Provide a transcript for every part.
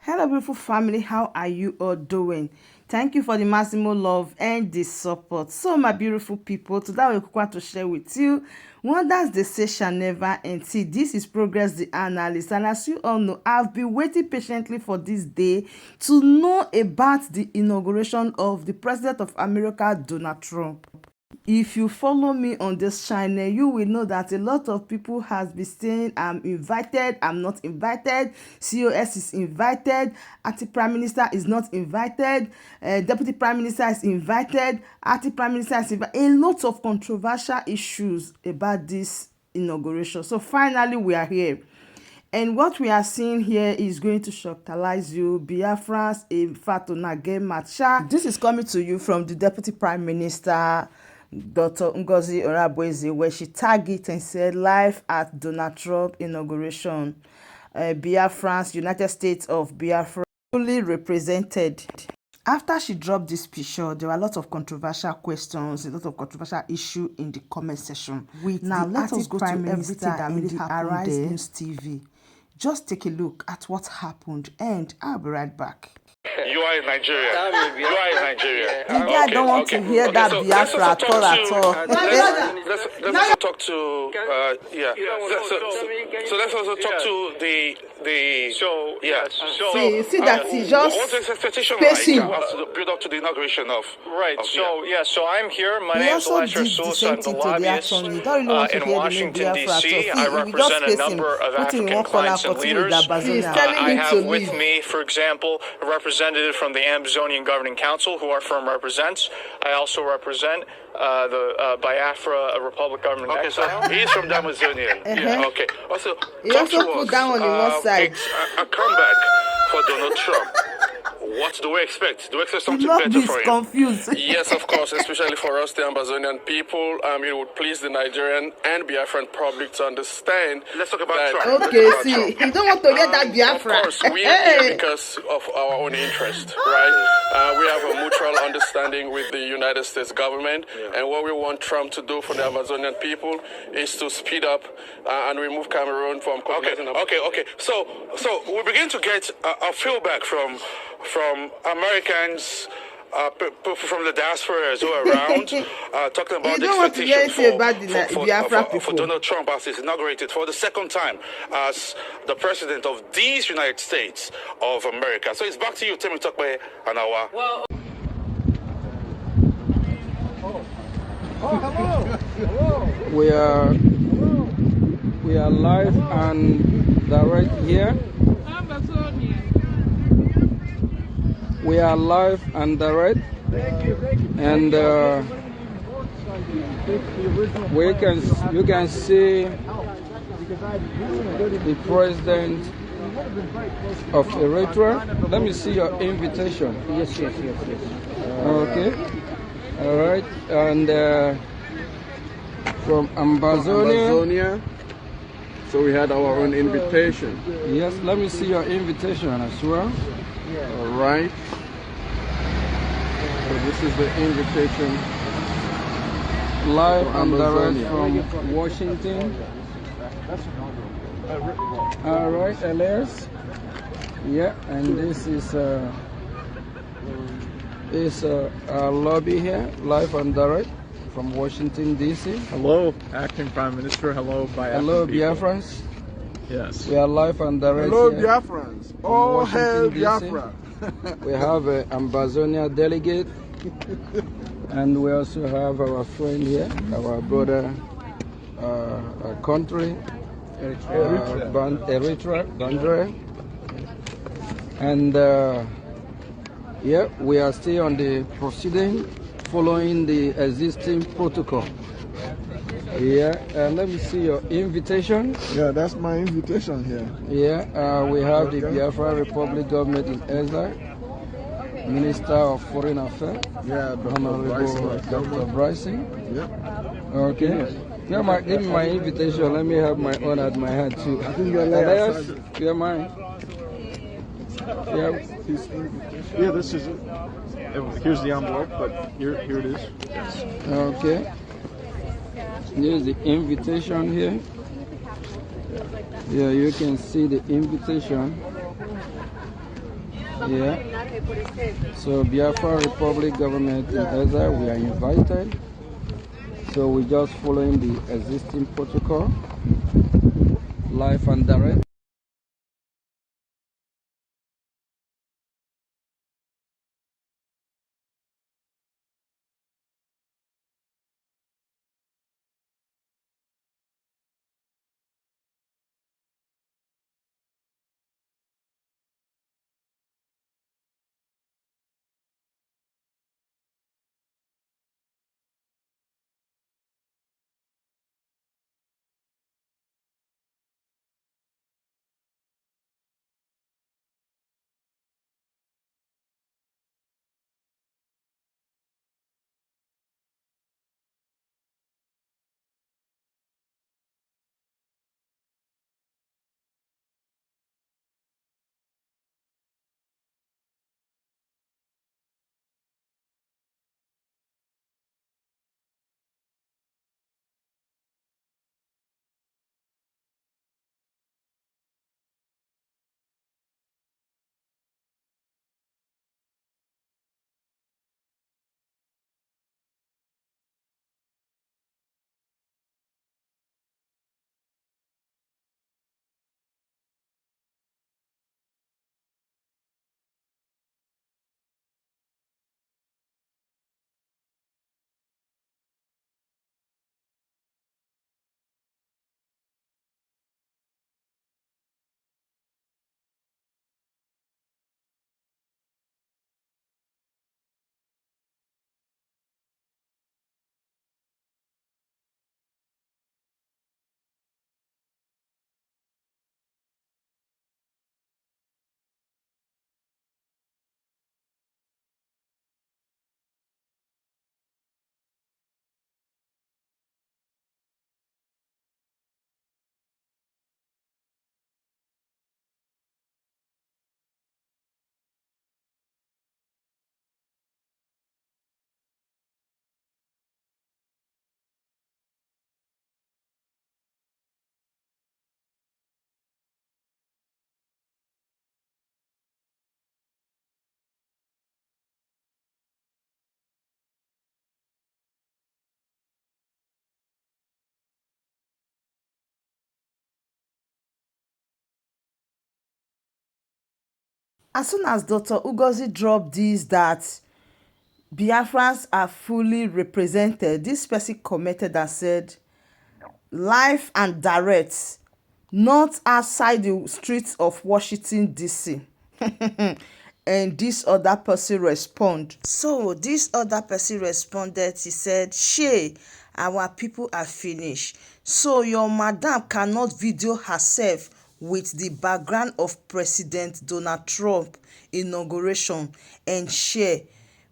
Hello, beautiful family. How are you all doing? Thank you for the maximum love and the support. So, my beautiful people, today we want to share with you wonders they say shall never end. See, this is Progress the Analyst, and as you all know, I've been waiting patiently for this day to know about the inauguration of the President of America, Donald Trump. If you follow me on this channel, you will know that a lot of people has been saying I'm invited, I'm not invited, COS is invited, acting prime minister is not invited, deputy prime minister is invited, acting prime minister is invited. A lot of controversial issues about this inauguration. So finally we are here. And what we are seeing here is going to shocktalize you. Biafrans, in fact, Matcha. This is coming to you from the Deputy Prime Minister, Dr. Ngozi Orabueze, where she tagged it and said, live at Donald Trump inauguration. Biafrans, United States of Biafra, fully represented. After she dropped this picture, there were a lot of controversial questions, a lot of controversial issue in the comment section. Now let us go to everything that really happened there. News TV. Just take a look at what happened, and I'll be right back. You are in Nigeria. You are in Nigeria. The guy don't want to hear that Biafra at all. Let's talk to yeah. So let's also talk to the yeah. See that he just what's the expectation spacing. Like to build up to the inauguration of So I'm here. My name is also did the same thing to the action. You don't really want to hear the name Biafra at all. See, I represent a number of African clients and leaders. I have with me, for example, a representative from the Ambazonian Governing Council, who our firm represents. I also represent the Biafra Republic Government. Okay, so he's from the Ambazonian. Yeah. Okay. Also, he also put down on the one side a comeback for Donald Trump. What do we expect? Do we expect something better for him? Confused. Yes, of course, especially for us, the Ambazonian people. It would please the Nigerian and Biafran public to understand. Let's talk about Trump. Okay, see, you don't want to get that Biafra. Of course, we are here because of our own interest, right? We have a mutual understanding with the United States government, and what we want Trump to do for the Amazonian people is to speed up and remove Cameroon from. Okay. So we begin to get a feedback from Americans, people from the diaspora who are around, talking about the expectation for Donald Trump as he's inaugurated for the second time as the president of these United States of America. So it's back to you, Temi Tokwe, and our. Well, We are live and direct here. We are live and direct, and you can see the president of Eritrea. Let me see your invitation. yes. Okay, all right, and from Ambazonia. So we had our own invitation. Yes, let me see your invitation as well. All right. So this is the invitation. Live and direct from Washington. All right, Elias. Yeah, and this is our lobby here, live and direct from Washington, D.C. Hello, Acting Prime Minister. Hello, Biafran. Hello, people. Biafrans. Yes. We are live and direct. Hello, here Biafrans. All hail Biafra. We have an Ambazonian delegate, and we also have our friend here, our brother, our country, Eritrea, Bandre. And yeah, we are still on the proceeding, following the existing protocol. Yeah, let me see your invitation. Yeah, that's my invitation here. Yeah, we have the Biafra Republic government in exile, Minister of Foreign Affairs, Honorable Dr. Bryson. Yep. Okay. Yeah, give me my invitation. Let me have my own at my hand too. I think you're Elias, you're mine. Yeah. Yeah, this is it. Here's the envelope, but here it is. Yes. Okay. Here's the invitation here. Yeah, you can see the invitation. Yeah. So Biafra Republic government in Gaza, we are invited. So we're just following the existing protocol, live and direct. As soon as Dr. Ugozi dropped this that Biafrans are fully represented, this person commented and said, live and direct, not outside the streets of Washington, D.C. And this other person respond. So this other person responded, he said, Shay, our people are finished. So your madam cannot video herself with the background of President Donald Trump inauguration and share,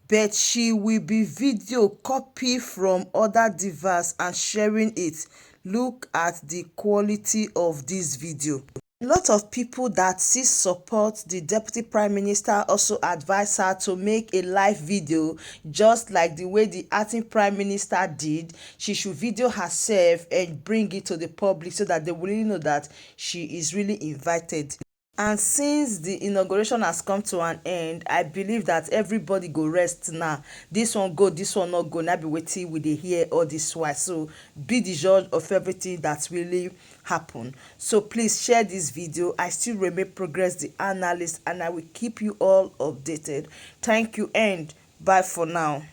but she will be video copy from other devices and sharing it. Look at the quality of this video. A lot of people that still support the deputy prime minister also advise her to make a live video, just like the way the acting prime minister did. She should video herself and bring it to the public so that they will really know that she is really invited. And since the inauguration has come to an end, I believe that everybody go rest now. This one go, this one not go. Now be waiting with the hear all this while. So be the judge of everything that really happen. So please share this video. I still remain Progress the analyst, and I will keep you all updated. Thank you and bye for now.